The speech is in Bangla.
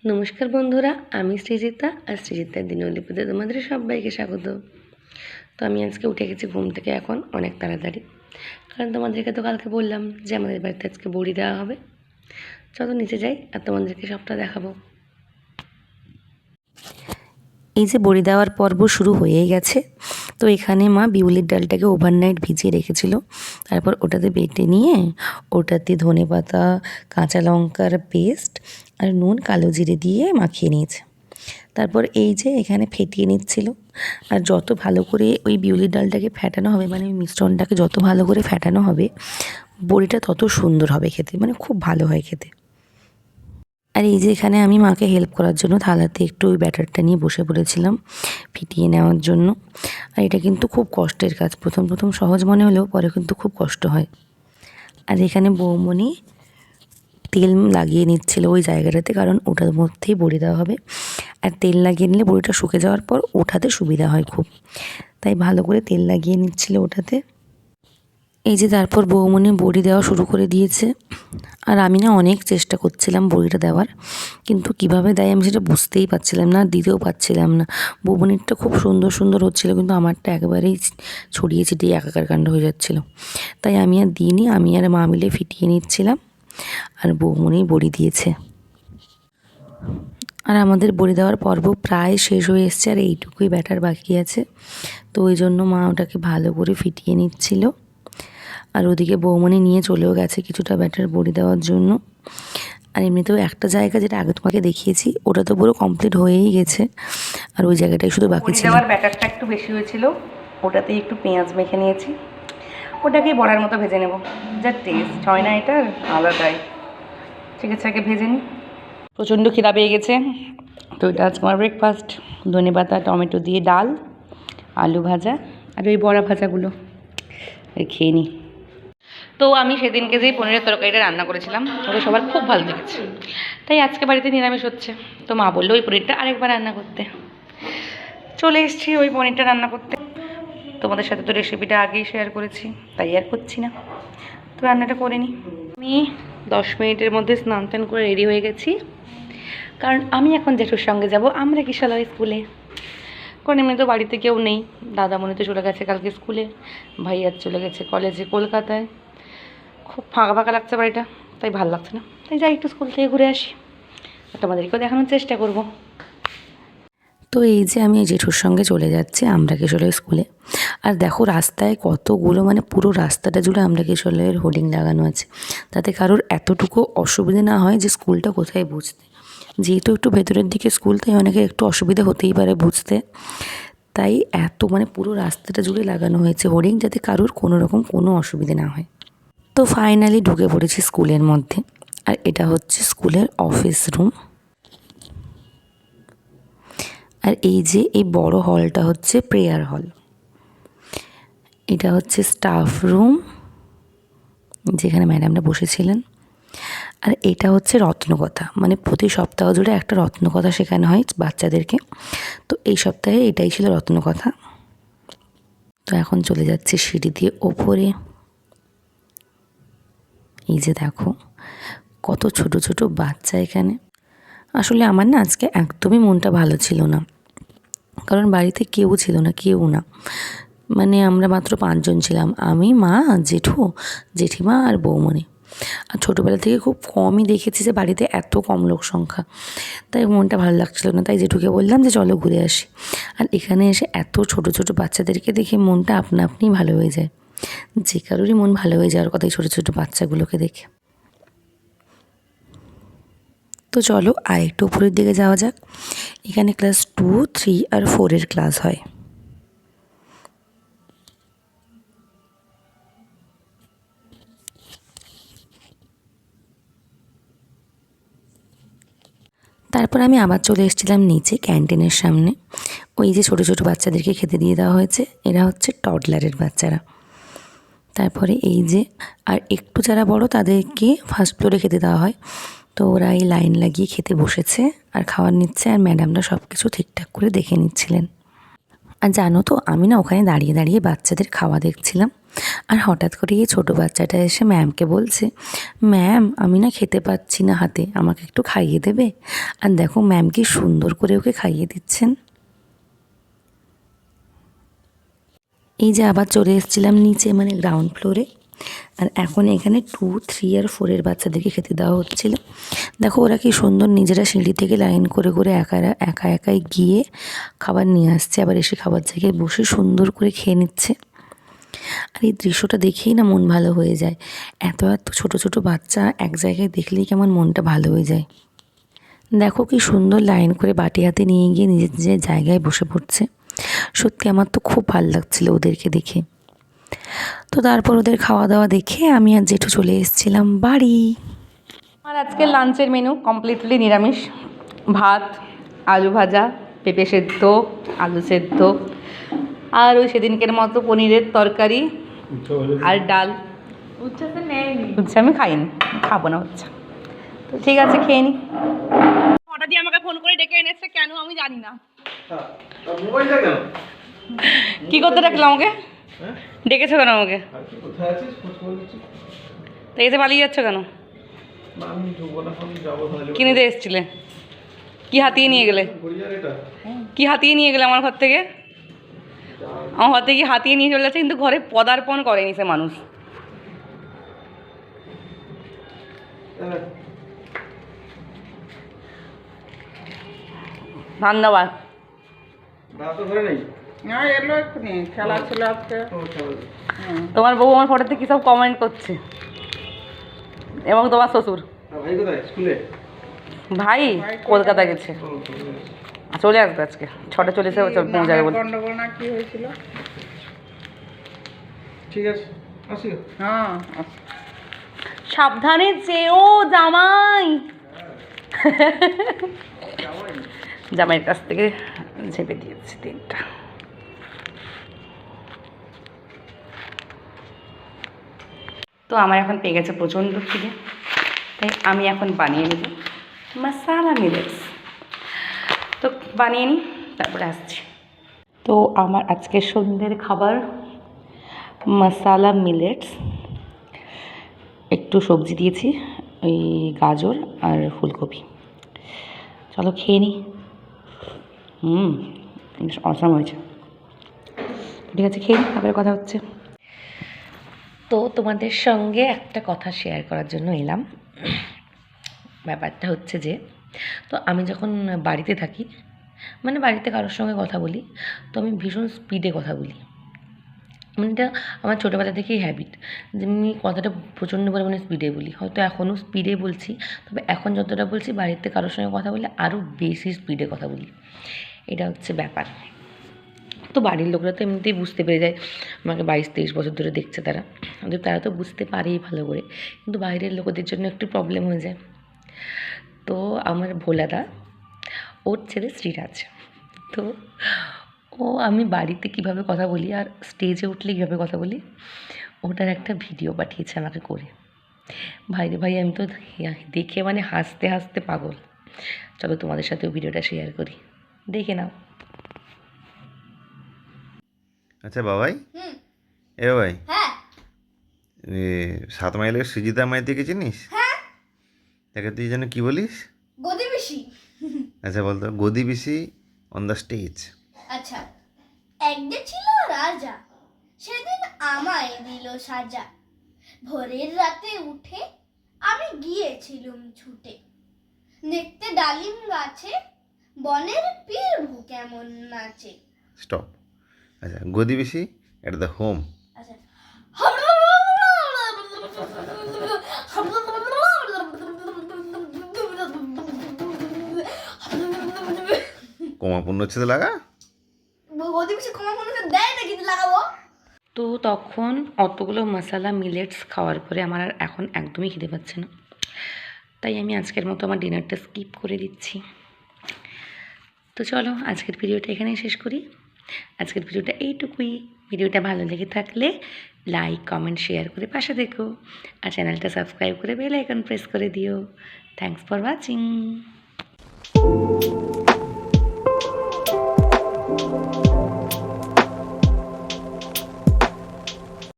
নমস্কার বন্ধুরা, আমি সৃজিতা আর সৃজিতার দিনলিপিতে তোমাদের সবাইকে স্বাগত। তো আমি আজকে উঠে গেছি ঘুম থেকে এখন অনেক তাড়াতাড়ি, কারণ তোমাদেরকে তো কালকে বললাম যে আমাদের বাড়িতে আজকে বড়ি দেওয়া হবে। চলো নিচে যাই আর তোমাদেরকে সবটা দেখাবো। এই যে বড়ি দেওয়ার পর্ব শুরু হয়েই গেছে। তো এখানে মা বিউলির ডালটাকে ওভারনাইট ভিজিয়ে রেখেছিল, তারপর ওটাতে বেটে নিয়ে ওটাতে ধনেপাতা, কাঁচা লঙ্কার পেস্ট আর নুন, কালো জিরে দিয়ে মাখিয়ে নিয়েছে। তারপর এই যে এখানে ফেটিয়ে নিচ্ছিল। আর যত ভালো করে ওই বিউলির ডালটাকে ফেটানো হবে, মানে ওই মিশ্রণটাকে যত ভালো করে ফেটানো হবে, বড়িটা তত সুন্দর হবে খেতে, মানে খুব ভালো হয় খেতে। আর এই যে এখানে আমি মাকে হেল্প করার জন্য থালাতে একটু ওই ব্যাটারটা নিয়ে বসে পড়েছিলাম ফিটিয়ে নেওয়ার জন্য। আর এটা কিন্তু খুব কষ্টের কাজ, প্রথম প্রথম সহজ মনে হলেও পরে কিন্তু খুব কষ্ট হয়। আর এখানে বৌমণি তেল লাগিয়ে নিচ্ছিল ওই জায়গাটাতে, কারণ ওটার মধ্যেই বড়ি দেওয়া হবে। আর তেল লাগিয়ে নিলে বড়িটা শুকে যাওয়ার পর ওঠাতে সুবিধা হয় খুব, তাই ভালো করে তেল লাগিয়ে নিচ্ছিল ওটাতে। এই যে তারপর বৌমণি বড়ি দেওয়া শুরু করে দিয়েছে। আর আমি না অনেক চেষ্টা করছিলাম বড়িটা দেওয়ার, কিন্তু কিভাবে দেয় আমি সেটা বুঝতেই পারছিলাম না, দিতেও পারছিলাম না। বৌমণিরটা খুব সুন্দর সুন্দর হচ্ছিলো, কিন্তু আমারটা একেবারেই ছড়িয়ে ছিটিয়ে একাকার কাণ্ড হয়ে যাচ্ছিলো। তাই আমি আর দিইনি, আমি আর মা মিলে ফিটিয়ে নিচ্ছিলাম, আর বৌমণি বড়ি দিয়েছে। আর আমাদের বড়ি দেওয়ার পর্ব প্রায় শেষ হয়ে এসছে, আর এইটুকুই ব্যাটার বাকি আছে। তো ওই জন্য মা ওটাকে ভালো করে ফিটিয়ে নিচ্ছিল। আর ওদিকে বৌমণি নিয়ে চলেও গেছে কিছুটা ব্যাটার বড়ি দেওয়ার জন্য। আর এমনিতেও একটা জায়গা যেটা আগে তোমাকে দেখিয়েছি, ওটা তো পুরো কমপ্লিট হয়েই গেছে, আর ওই জায়গাটাই শুধু বাকি ছিল। দেওয়ার ব্যাটারটা একটু বেশি হয়েছিল, ওটাতেই একটু পেঁয়াজ মেখে নিয়েছি, ওটাকেই বড়ার মতো ভেজে নেব। যা টেস্ট হয় না এটার, আলাদাই। ঠিক আছে, আগে ভেজে নিই। প্রচণ্ড খিদা পেয়ে গেছে, তো এটা আজকে আমার ব্রেকফাস্ট। ধনেপাতা টমেটো দিয়ে ডাল, আলু ভাজা আর ওই বড়া ভাজাগুলো খেয়ে নিই। তো আমি সেদিনকে যেই পনিরের তরকারিটা রান্না করেছিলাম ওটা সবার খুব ভালো লেগেছে, তাই আজকে বাড়িতে নিরামিষ হচ্ছে। তো মা বললো ওই পনিরটা আরেকবার রান্না করতে। চলে এসেছি ওই পনিরটা রান্না করতে। তোমাদের সাথে তো রেসিপিটা আগেই শেয়ার করেছি, তাই আর করছি না। তো রান্নাটা করে নিই। আমি 10 মিনিটের মধ্যে স্নান টান করে রেডি হয়ে গেছি, কারণ আমি এখন জেঠুর সঙ্গে যাব আমরা কিশালয় স্কুলে। কারণ এমনি তো বাড়িতে কেউ নেই, দাদামণি তো চলে গেছে কালকে স্কুলে, ভাইয়ার চলে গেছে কলেজে কলকাতায়। খুব ফাঁকা ফাঁকা লাগছে বাড়িটা, তাই ভালো লাগছে না, তাই যাই একটু স্কুল থেকে ঘুরে আসি, আর তোমাদেরকেও দেখানোর চেষ্টা করব। তো এই যে আমি জেঠুর সঙ্গে চলে যাচ্ছি আমরা কিশোরের স্কুলে। আর দেখো রাস্তায় কতগুলো, মানে পুরো রাস্তাটা জুড়ে আমরা কিশোরের হোর্ডিং লাগানো আছে, তাতে কারোর এতটুকু অসুবিধা না হয় যে স্কুলটা কোথায় বুঝতে। যেহেতু একটু ভেতরের দিকে স্কুল, তাই অনেকে একটু অসুবিধা হতেই পারে বুঝতে, তাই এত মানে পুরো রাস্তাটা জুড়ে লাগানো হয়েছে হোর্ডিং, যাতে কারোর কোনো রকম কোনো অসুবিধা না হয়। তো ফাইনালি ঢুকে পড়েছি স্কুলের মধ্যে। আর এটা হচ্ছে স্কুলের অফিস রুম। আর এই যে এই বড় হলটা হচ্ছে প্রেয়ার হল। এটা হচ্ছে স্টাফ রুম, যেখানে ম্যাডামরা বসেছিলেন। আর এটা হচ্ছে রত্নকথা, মানে প্রতি সপ্তাহ জুড়ে একটা রত্নকথা শেখানো হয় বাচ্চাদেরকে। তো এই সপ্তাহে এটাই ছিল রত্নকথা। তো এখন চলে যাচ্ছে সিঁড়ি দিয়ে ওপরে। এই যে দেখো কত ছোট ছোট বাচ্চা এখানে। আসলে আমার না আজকে একদমই মনটা ভালো ছিল না, কারণ বাড়িতে কেউ ছিল না, কেউ না, মানে আমরা মাত্র 5 জন ছিলাম, আমি, মা, জেঠু, জেঠিমা আর বৌমণি। আর ছোটোবেলা থেকে খুব কমই দেখেছি যে বাড়িতে এত কম লোক সংখ্যা, তাই মনটা ভালো লাগছিল না। তাই জেঠুকে বললাম যে চলো ঘুরে আসি। আর এখানে এসে এত ছোট ছোট বাচ্চাদেরকে দেখে মনটা আপনা আপনিই ভালো হয়ে যায়, যে কারোরই মন ভালো হয়ে যাওয়ার কথা এই ছোটো ছোটো বাচ্চাগুলোকে দেখে। তো চলো আর একটু উপরের দিকে যাওয়া যাক। এখানে ক্লাস 2, 3 আর 4 ক্লাস হয়। তারপর আমি আবার চলে এসেছিলাম নিচে ক্যান্টিনের সামনে। ওই যে ছোটো ছোটো বাচ্চাদেরকে খেতে দিয়ে দেওয়া হয়েছে, এরা হচ্ছে টডলারের বাচ্চারা। তারপরে এই যে আর একটু যারা বড় তাদেরকে ফার্স্ট ফ্লোরে খেতে দেওয়া হয়। তো ওরা এই লাইন লাগিয়ে খেতে বসেছে আর খাবার নিচ্ছে, আর ম্যাডামরা সব কিছু ঠিকঠাক করে দেখে নিচ্ছিলেন। আর জানো তো, আমি না ওখানে দাঁড়িয়ে দাঁড়িয়ে বাচ্চাদের খাওয়া দেখছিলাম, আর হঠাৎ করে এই ছোটো বাচ্চাটা এসে ম্যামকে বলছে, ম্যাম আমি না খেতে পাচ্ছি না হাতে, আমাকে একটু খাইয়ে দেবে? আর দেখো ম্যাম কি সুন্দর করে ওকে খাইয়ে দিচ্ছেন। এই যে আবার চলে এসেছিলাম নিচে, মানে গ্রাউন্ড ফ্লোরে। আর এখন এখানে 2, 3 আর 4 বাচ্চাদেরকে খেতে দেওয়া হচ্ছিল। দেখো ওরা কি সুন্দর নিজেরা সিঁড়ি থেকে লাইন করে করে একাই গিয়ে খাবার নিয়ে আসছে, আবার এসে খাবার জায়গায় বসে সুন্দর করে খেয়ে নিচ্ছে। আর এই দৃশ্যটা দেখেই না মন ভালো হয়ে যায়। এত এত ছোট ছোট বাচ্চা এক জায়গায় দেখলেই কেমন মনটা ভালো হয়ে যায়। দেখো কি সুন্দর লাইন করে বাটি হাতে নিয়ে গিয়ে নিজের নিজের জায়গায় বসে পড়ছে। সত্যি আমার তো খুব ভালো লাগছিল ওদেরকে দেখে। তো তারপর ওদের খাওয়া দাওয়া দেখে আমি আর জেঠু চলে এসেছিলাম বাড়ি। আমার আজকের লাঞ্চের মেনু কমপ্লিটলি নিরামিষ। ভাত, আলু ভাজা, পেঁপে সেদ্ধ, আলু সেদ্ধ, আর ওই সেদিনকের মতো পনিরের তরকারি আর ডাল। উচ্ছে আমি খাইনি, খাবো না উচ্ছে। তো ঠিক আছে, খেয়ে নি। হঠাৎই আমাকে ফোন করে ডেকে এনেছে, কেন আমি জানি না। কি করতে ডাকলাম আমাকে? ডেকেছো কেন আমাকে? দেখেছে পালিয়ে যাচ্ছ কেন? কি নিতে এসেছিলে? কি হাতিয়ে নিয়ে গেলে? কি হাতিয়ে নিয়ে গেলে আমার ঘর থেকে? আমার ঘর থেকে হাতিয়ে নিয়ে চলে যাচ্ছে, কিন্তু ঘরে পদার্পণ করেনি সে মানুষ। ধন্যবাদ। খেলা ছিল আজকে। তোমার বউ আমার ফটোতে কি সব কমেন্ট করছে, এবং তোমার শ্বশুর। ভাই কলকাতা গেছে, চলে আসবে আজকে 6টায় চলে এসে পৌঁছে যাবে বলে। গন্ডগোল না কি হয়েছিল? ঠিক আছে, আসি। হ্যাঁ, সাবধানে যেও জামাই। জামাইয়ের কাছ থেকে ঝেপে দিয়েছি 3টা। তো আমার এখন পেয়ে গেছে প্রচণ্ড খিদে, তাই আমি এখন বানিয়ে নেব মশালা মিলেটস। তো বানিয়ে নিই, তারপরে আসছি। তো আমার আজকে সন্ধ্যের খাবার মশালা মিলেটস। একটু সবজি দিয়েছি, ওই গাজর আর ফুলকপি। চলো খেয়ে নিই। অসাম হয়েছে। ঠিক আছে, খেয়ে নিই, তারপরে কথা হচ্ছে। তো তোমাদের সঙ্গে একটা কথা শেয়ার করার জন্য এলাম। ব্যাপারটা হচ্ছে যে, তো আমি যখন বাড়িতে থাকি, মানে বাড়িতে কারোর সঙ্গে কথা বলি, তো আমি ভীষণ স্পিডে কথা বলি। মানে এটা আমার ছোটোবেলা থেকেই হ্যাবিট, যে আমি কথাটা প্রচণ্ড পরিমাণে স্পিডে বলি। হয়তো এখনও স্পিডে বলছি, তবে এখন যতটা বলছি বাড়িতে কারোর সঙ্গে কথা বললে আরও বেশি স্পিডে কথা বলি। এটা হচ্ছে ব্যাপার। তো বাড়ির লোকরা তো এমনিতেই বুঝতে পেরে যায়, আমাকে 22-23 বছর ধরে দেখছে তারা, তারা তো বুঝতে পারেই ভালো করে, কিন্তু বাইরের লোকদের জন্য একটু প্রবলেম হয়ে যায়। তো আমার ভোলাদা, ওর ছেলে শ্রীরাজ, তো আমি বাড়িতে কীভাবে কথা বলি আর স্টেজে উঠলে কীভাবে কথা বলি, ওটার একটা ভিডিও পাঠিয়েছে আমাকে করে। ভাই রে ভাই, আমি তো দেখে মানে হাসতে হাসতে পাগল। চলো তোমাদের সাথেও ভিডিওটা শেয়ার করি, দেখে নাও। আচ্ছা বাবাই, এ বাবাই, হ্যাঁ 7 মাইলের সুজিতা মাইতিকে চিনিস? হ্যাঁ, তাকে তুই যেন কি বলিস? গদি বেশি। আচ্ছা বলতো, গদি বেশি অন দ্য স্টেজ। আচ্ছা, একদিন ছিল রাজা, সেদিন আমায় দিল সাজা। ভোরের রাতে উঠে আমি গিয়েছিলুম ছুটে, দেখতে ডালিম গাছে বনের পিরভু কেমন নাচে। স্টপ। আচ্ছা, গদি বেশি এট দ্য হোম। আচ্ছা, কমা পূর্ণচ্ছেদ লাগা। গদি বেশি কমা মনে দেয় না, কিন্তু লাগাবো। তো তখন অতগুলো মশালা মিলেটস খাওয়ার পরে আমার আর এখন একদমই খিদে পাচ্ছে না, তাই আমি আজকের মতো আমার ডিনারটা স্কিপ করে দিচ্ছি। তো চলো আজকের ভিডিওটা এখানেই শেষ করি। আজকের ভিডিওটা এইটুকুই। ভিডিওটা ভালো লেগে থাকলে লাইক, কমেন্ট, শেয়ার করে পাশে দেখো, আর চ্যানেলটা সাবস্ক্রাইব করে বেল আইকন প্রেস করে দিও। Thanks for watching.